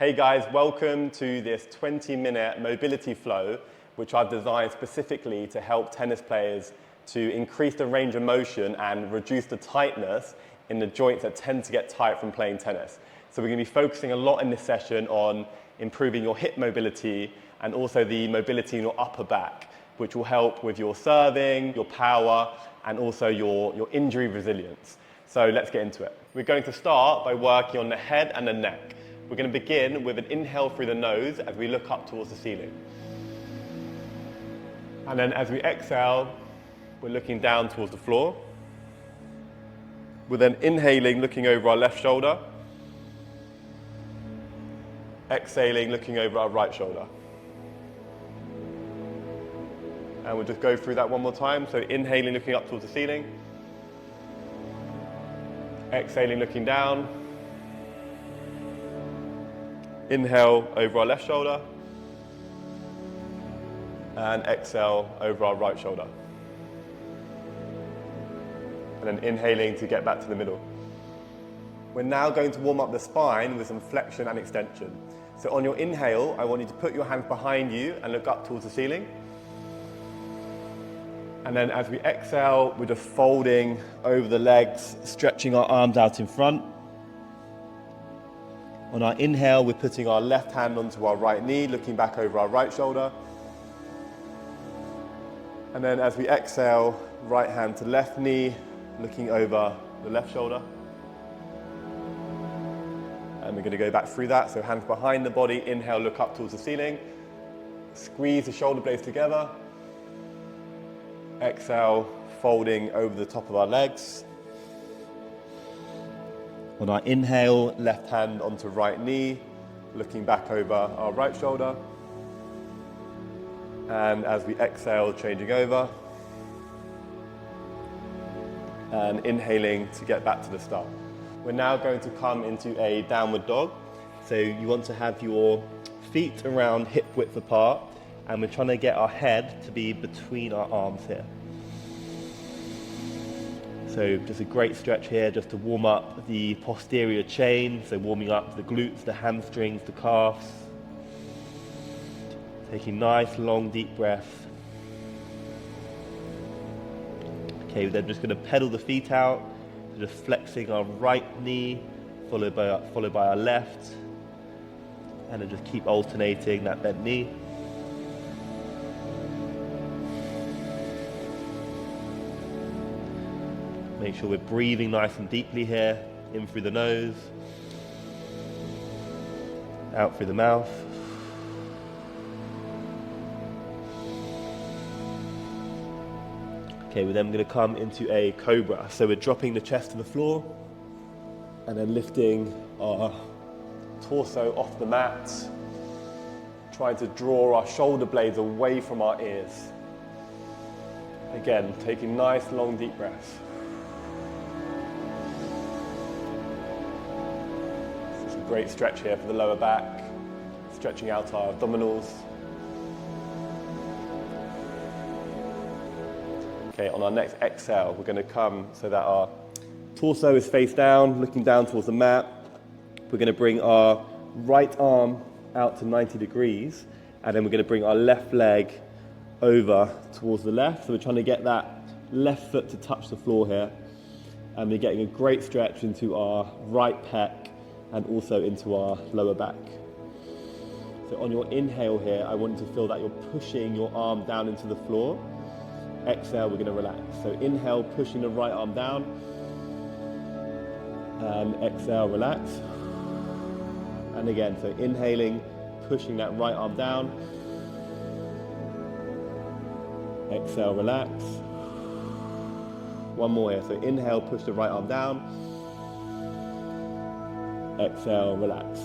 Hey guys, welcome to this 20-minute mobility flow, which I've designed specifically to help tennis players to increase the range of motion and reduce the tightness in the joints that tend to get tight from playing tennis. So we're going to be focusing a lot in this session on improving your hip mobility and also the mobility in your upper back, which will help with your serving, your power, and also your injury resilience. So let's get into it. We're going to start by working on the head and the neck. We're going to begin with an inhale through the nose as we look up towards the ceiling. And then as we exhale, we're looking down towards the floor. We're then inhaling, looking over our left shoulder. Exhaling, looking over our right shoulder. And we'll just go through that one more time. So inhaling, looking up towards the ceiling. Exhaling, looking down. Inhale over our left shoulder. And exhale over our right shoulder. And then inhaling to get back to the middle. We're now going to warm up the spine with some flexion and extension. So on your inhale, I want you to put your hands behind you and look up towards the ceiling. And then as we exhale, we're just folding over the legs, stretching our arms out in front. On our inhale, we're putting our left hand onto our right knee, looking back over our right shoulder. And then as we exhale, right hand to left knee, looking over the left shoulder. And we're going to go back through that. So hands behind the body, inhale, look up towards the ceiling. Squeeze the shoulder blades together. Exhale, folding over the top of our legs. On our inhale, left hand onto right knee, looking back over our right shoulder. And as we exhale, changing over. And inhaling to get back to the start. We're now going to come into a downward dog. So you want to have your feet around hip width apart, and we're trying to get our head to be between our arms here. So just a great stretch here just to warm up the posterior chain, so warming up the glutes, the hamstrings, the calves. Taking nice, long, deep breaths. Okay, we're then just going to pedal the feet out, so just flexing our right knee, followed by our left, and then just keep alternating that bent knee. Make sure we're breathing nice and deeply here, in through the nose, out through the mouth. Okay, we're then going to come into a cobra. So we're dropping the chest to the floor and then lifting our torso off the mat, trying to draw our shoulder blades away from our ears. Again, taking nice, long, deep breaths. It's a great stretch here for the lower back, stretching out our abdominals. Okay, on our next exhale, we're going to come so that our torso is face down, looking down towards the mat. We're going to bring our right arm out to 90 degrees, and then we're going to bring our left leg over towards the left. So we're trying to get that left foot to touch the floor here. And we're getting a great stretch into our right pec and also into our lower back. So on your inhale here, I want you to feel that you're pushing your arm down into the floor. Exhale, we're going to relax. So inhale, pushing the right arm down. And exhale, relax. And again, so inhaling, pushing that right arm down. Exhale, relax. One more here. So inhale, push the right arm down. Exhale, relax.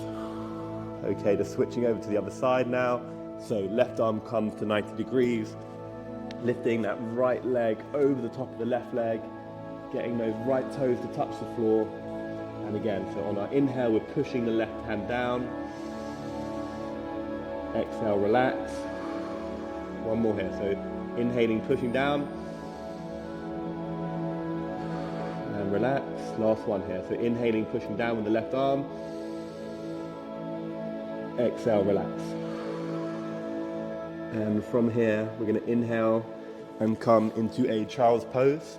Okay, just switching over to the other side now. So left arm comes to 90 degrees. Lifting that right leg over the top of the left leg, getting those right toes to touch the floor. And again, so on our inhale, we're pushing the left hand down. Exhale, relax. One more here. So inhaling, pushing down. And relax. Last one here. So inhaling, pushing down with the left arm. Exhale, relax. And from here, we're going to inhale and come into a child's pose.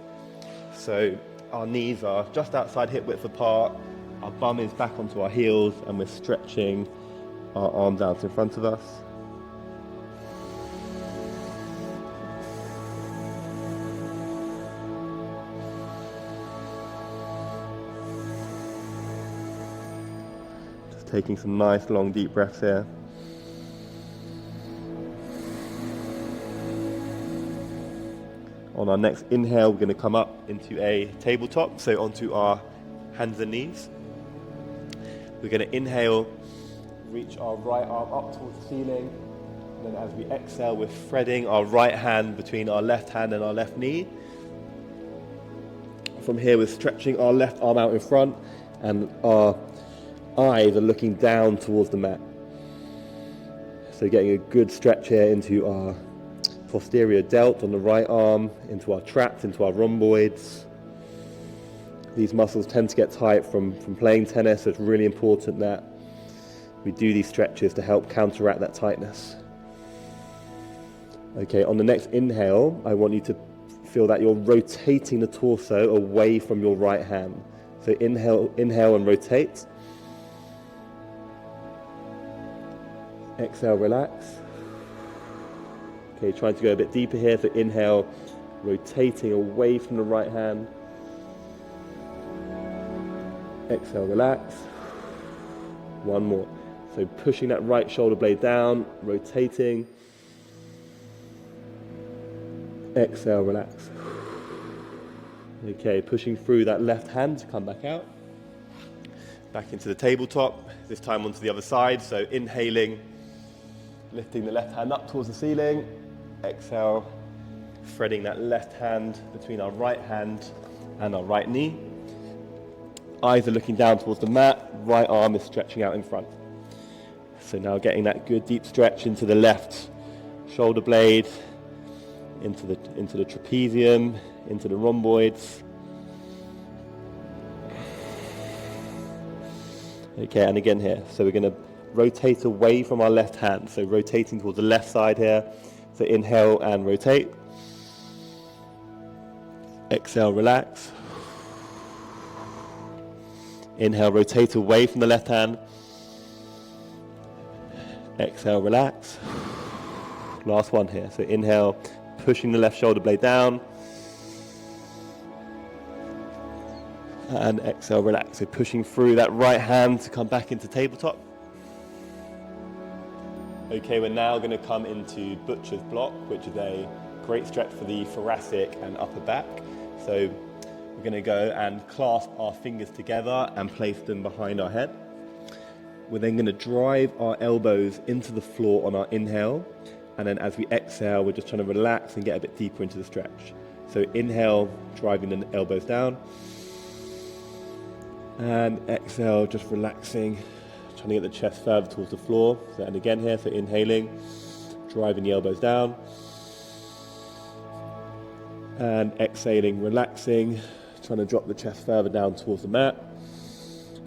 So our knees are just outside hip width apart, our bum is back onto our heels, and we're stretching our arms out in front of us. Just taking some nice long deep breaths here. On our next inhale, we're going to come up into a tabletop, so onto our hands and knees. We're going to inhale, reach our right arm up towards the ceiling. And then as we exhale, we're threading our right hand between our left hand and our left knee. From here, we're stretching our left arm out in front, and our eyes are looking down towards the mat. So getting a good stretch here into our posterior delt on the right arm, into our traps, into our rhomboids. These muscles tend to get tight from playing tennis, so it's really important that we do these stretches to help counteract that tightness. Okay, on the next inhale, I want you to feel that you're rotating the torso away from your right hand. So inhale and rotate. Exhale, relax. Okay, trying to go a bit deeper here. So inhale, rotating away from the right hand. Exhale, relax. One more. So pushing that right shoulder blade down, rotating. Exhale, relax. Okay, pushing through that left hand to come back out. Back into the tabletop, this time onto the other side. So inhaling, lifting the left hand up towards the ceiling. Exhale, threading that left hand between our right hand and our right knee. Eyes are looking down towards the mat, right arm is stretching out in front. So now getting that good deep stretch into the left shoulder blade, into the trapezium, into the rhomboids. Okay, and again here. So we're going to rotate away from our left hand. So rotating towards the left side here. So inhale and rotate. Exhale, relax. Inhale, rotate away from the left hand. Exhale, relax. Last one here. So inhale, pushing the left shoulder blade down. And exhale, relax. So pushing through that right hand to come back into tabletop. Okay, we're now going to come into butcher's block, which is a great stretch for the thoracic and upper back. So we're going to go and clasp our fingers together and place them behind our head. We're then going to drive our elbows into the floor on our inhale. And then as we exhale, we're just trying to relax and get a bit deeper into the stretch. So inhale, driving the elbows down. And exhale, just relaxing, trying to get the chest further towards the floor. So, and again here, so inhaling, driving the elbows down. And exhaling, relaxing, trying to drop the chest further down towards the mat.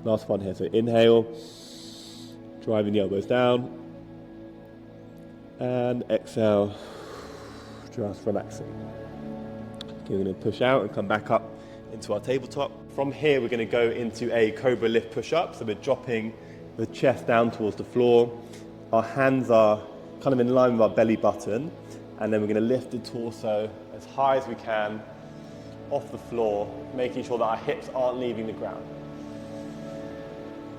Last one here, so inhale, driving the elbows down. And exhale, just relaxing. Okay, we're going to push out and come back up into our tabletop. From here, we're going to go into a cobra lift push-up. So we're dropping the chest down towards the floor. Our hands are kind of in line with our belly button. And then we're going to lift the torso as high as we can off the floor, making sure that our hips aren't leaving the ground.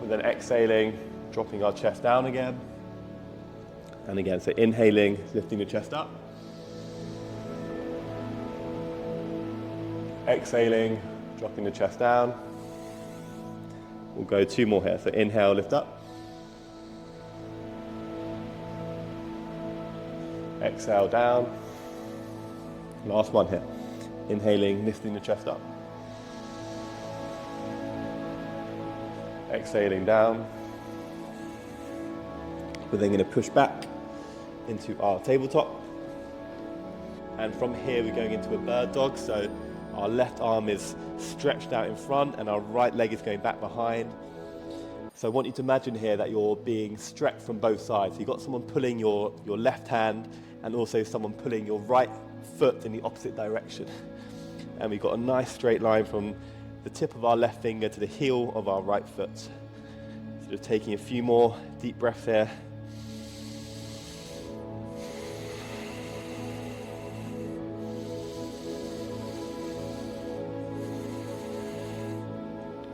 We're then exhaling, dropping our chest down again. And again, so inhaling, lifting the chest up. Exhaling, dropping the chest down. We'll go two more here. So inhale, lift up. Exhale, down. Last one here. Inhaling, lifting the chest up. Exhaling down. We're then going to push back into our tabletop. And from here, we're going into a bird dog. So our left arm is stretched out in front and our right leg is going back behind. So I want you to imagine here that you're being stretched from both sides. So you've got someone pulling your left hand and also someone pulling your right foot in the opposite direction. And we've got a nice straight line from the tip of our left finger to the heel of our right foot. So just taking a few more deep breaths here.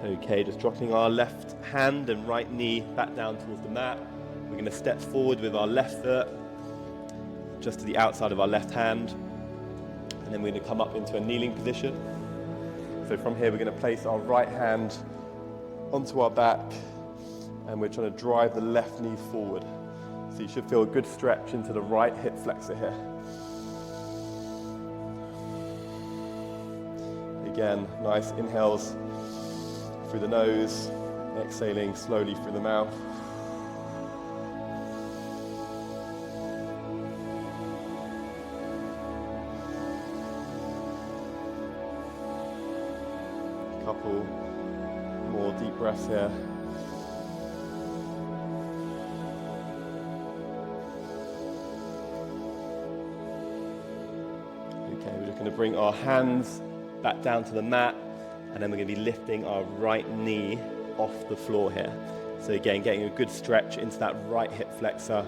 Okay, just dropping our left hand and right knee back down towards the mat. We're going to step forward with our left foot just to the outside of our left hand, and then we're going to come up into a kneeling position. So from here we're going to place our right hand onto our back, and we're trying to drive the left knee forward. So you should feel a good stretch into the right hip flexor here. Again, nice inhales through the nose, exhaling slowly through the mouth. A couple more deep breaths here. Okay, we're just going to bring our hands back down to the mat, and then we're going to be lifting our right knee off the floor here. So again, getting a good stretch into that right hip flexor.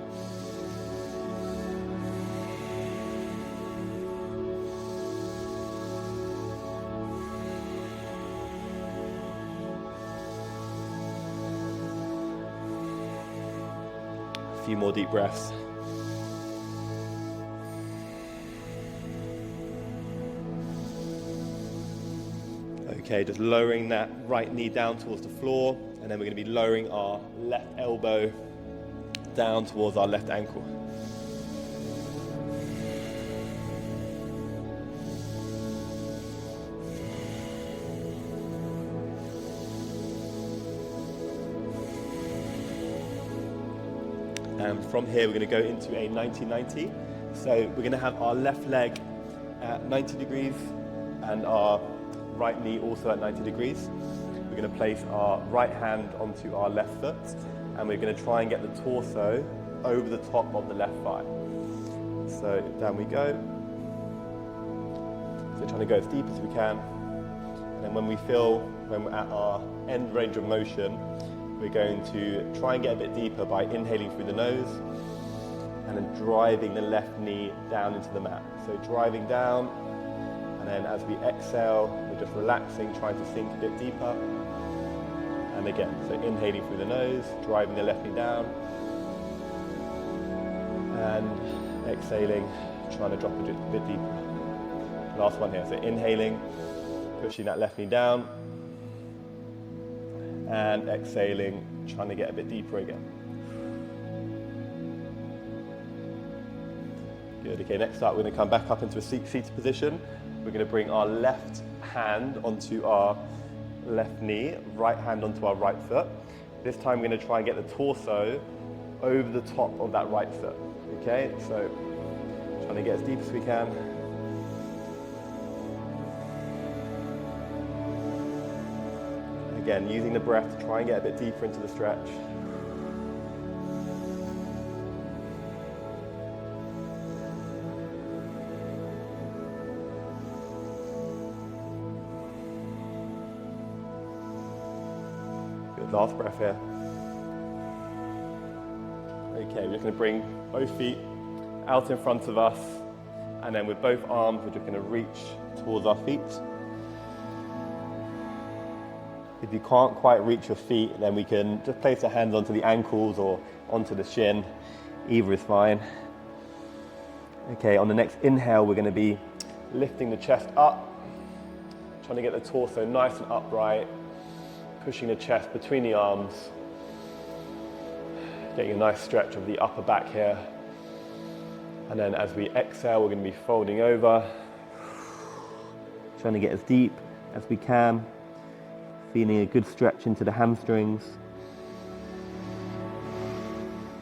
A few more deep breaths. Okay, just lowering that right knee down towards the floor, and then we're going to be lowering our left elbow down towards our left ankle. And from here we're going to go into a 90-90. So we're going to have our left leg at 90 degrees and our right knee also at 90 degrees. We're going to place our right hand onto our left foot, and we're going to try and get the torso over the top of the left thigh. So down we go. So trying to go as deep as we can. And then when we're at our end range of motion, we're going to try and get a bit deeper by inhaling through the nose and then driving the left knee down into the mat. So driving down, and then as we exhale, we're just relaxing, trying to sink a bit deeper. And again, so inhaling through the nose, driving the left knee down, and exhaling, trying to drop a bit deeper. Last one here, so inhaling, pushing that left knee down, and exhaling, trying to get a bit deeper again. Good, okay, next up we're going to come back up into a seated position. We're going to bring our left hand onto our left knee, right hand onto our right foot. This time we're going to try and get the torso over the top of that right foot. Okay, so trying to get as deep as we can. Again, using the breath to try and get a bit deeper into the stretch. Good, last breath here. Okay, we're just going to bring both feet out in front of us, and then with both arms we're just going to reach towards our feet. If you can't quite reach your feet, then we can just place our hands onto the ankles or onto the shin. Either is fine. Okay, on the next inhale, we're going to be lifting the chest up, trying to get the torso nice and upright, pushing the chest between the arms, getting a nice stretch of the upper back here. And then as we exhale, we're going to be folding over, trying to get as deep as we can. Feeling a good stretch into the hamstrings.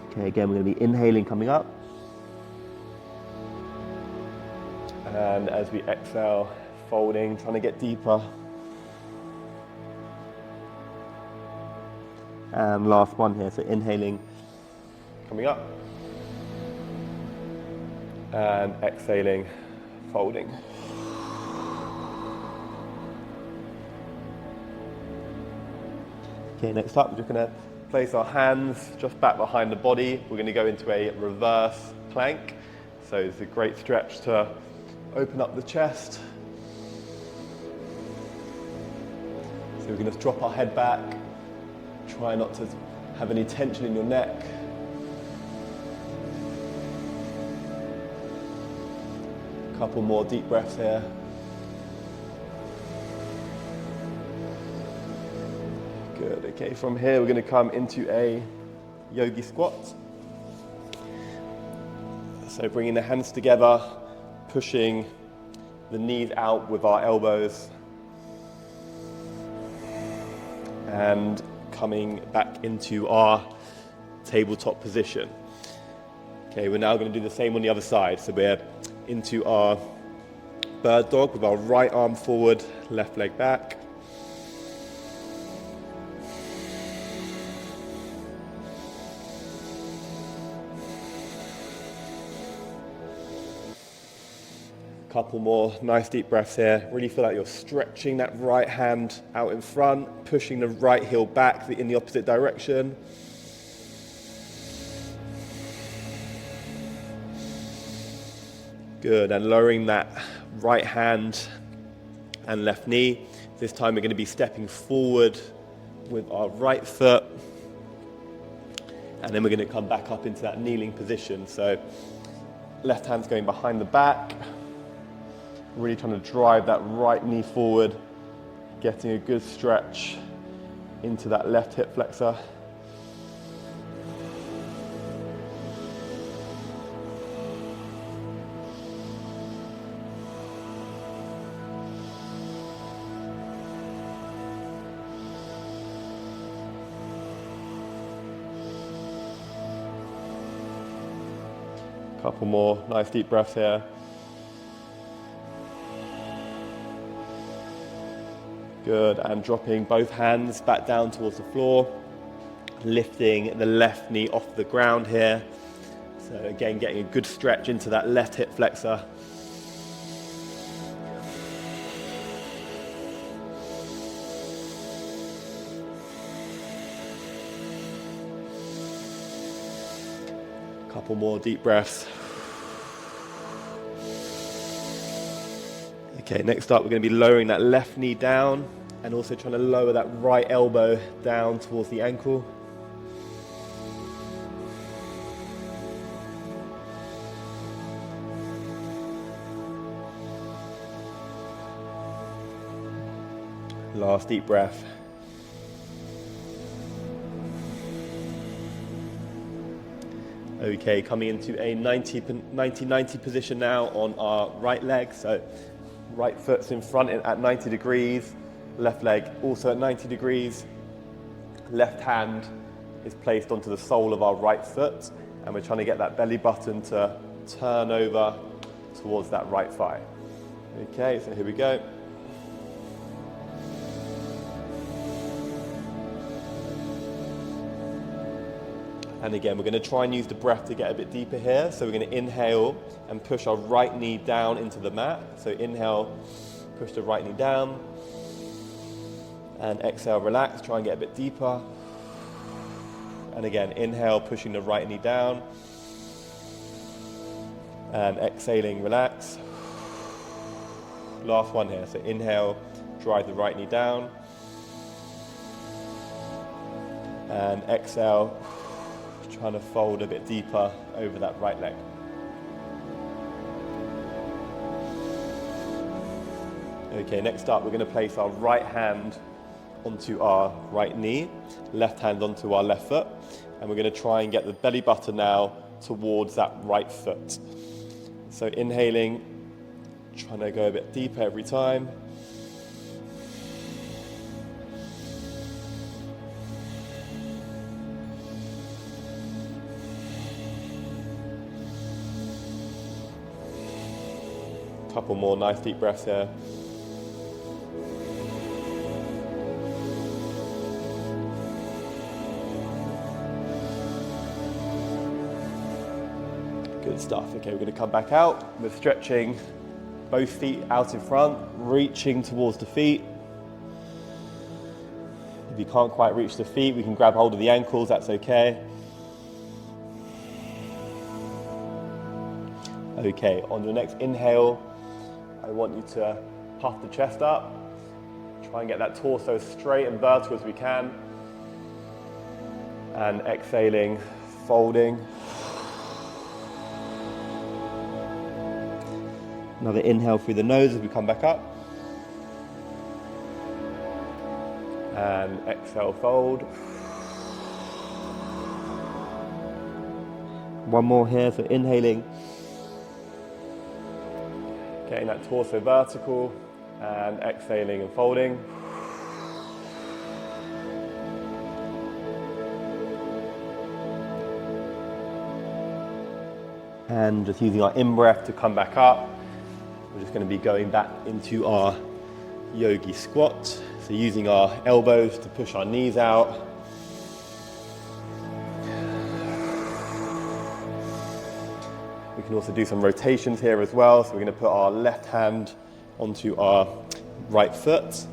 Okay, again, we're going to be inhaling, coming up. And as we exhale, folding, trying to get deeper. And last one here, so inhaling, coming up. And exhaling, folding. Okay, next up, we're just gonna place our hands just back behind the body. We're gonna go into a reverse plank. So it's a great stretch to open up the chest. So we're gonna drop our head back. Try not to have any tension in your neck. A couple more deep breaths here. Good, okay, from here we're gonna come into a yogi squat. So bringing the hands together, pushing the knees out with our elbows, and coming back into our tabletop position. Okay, we're now going to do the same on the other side. So we're into our bird dog with our right arm forward, left leg back. Couple more nice deep breaths here. Really feel like you're stretching that right hand out in front, pushing the right heel back in the opposite direction. Good, and lowering that right hand and left knee. This time we're going to be stepping forward with our right foot, and then we're going to come back up into that kneeling position. So left hand's going behind the back. Really trying to drive that right knee forward, getting a good stretch into that left hip flexor. Couple more nice deep breaths here. Good, and dropping both hands back down towards the floor, lifting the left knee off the ground here. So again, getting a good stretch into that left hip flexor. Couple more deep breaths. Okay, next up we're going to be lowering that left knee down and also trying to lower that right elbow down towards the ankle. Last deep breath. Okay, coming into a 90 position now on our right leg. So right foot's in front at 90 degrees, left leg also at 90 degrees. Left hand is placed onto the sole of our right foot, and we're trying to get that belly button to turn over towards that right thigh. Okay, so here we go. And again, we're going to try and use the breath to get a bit deeper here. So we're going to inhale and push our right knee down into the mat. So inhale, push the right knee down. And exhale, relax, try and get a bit deeper. And again, inhale, pushing the right knee down. And exhaling, relax. Last one here. So inhale, drive the right knee down. And exhale, trying to fold a bit deeper over that right leg. Okay, next up we're going to place our right hand onto our right knee, left hand onto our left foot, and we're going to try and get the belly button now towards that right foot. So inhaling, trying to go a bit deeper every time. Couple more nice deep breaths here. Good stuff. Okay, we're going to come back out. We're stretching both feet out in front, reaching towards the feet. If you can't quite reach the feet, we can grab hold of the ankles, that's okay. Okay, on your next inhale, I want you to puff the chest up. Try and get that torso straight and vertical as we can. And exhaling, folding. Another inhale through the nose as we come back up. And exhale, fold. One more here, so inhaling. Getting that torso vertical and exhaling and folding. And just using our in-breath to come back up. We're just going to be going back into our yogi squat. So using our elbows to push our knees out. We can also do some rotations here as well. So we're going to put our left hand onto our right foot.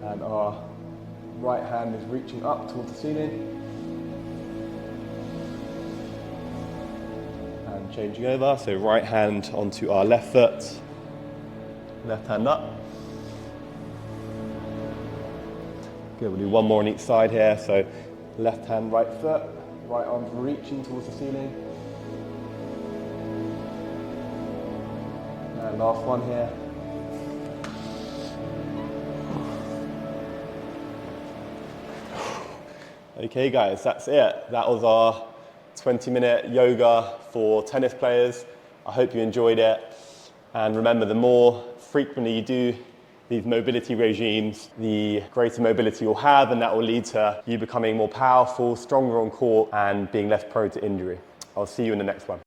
And our right hand is reaching up towards the ceiling. And changing over. So right hand onto our left foot. Left hand up. Good, we'll do one more on each side here. So left hand, right foot, right arm's reaching towards the ceiling. And last one here. Okay guys, that's it. That was our 20-minute yoga for tennis players. I hope you enjoyed it. And remember, the more frequently you do these mobility regimes, the greater mobility you'll have, and that will lead to you becoming more powerful, stronger on court, and being less prone to injury. I'll see you in the next one.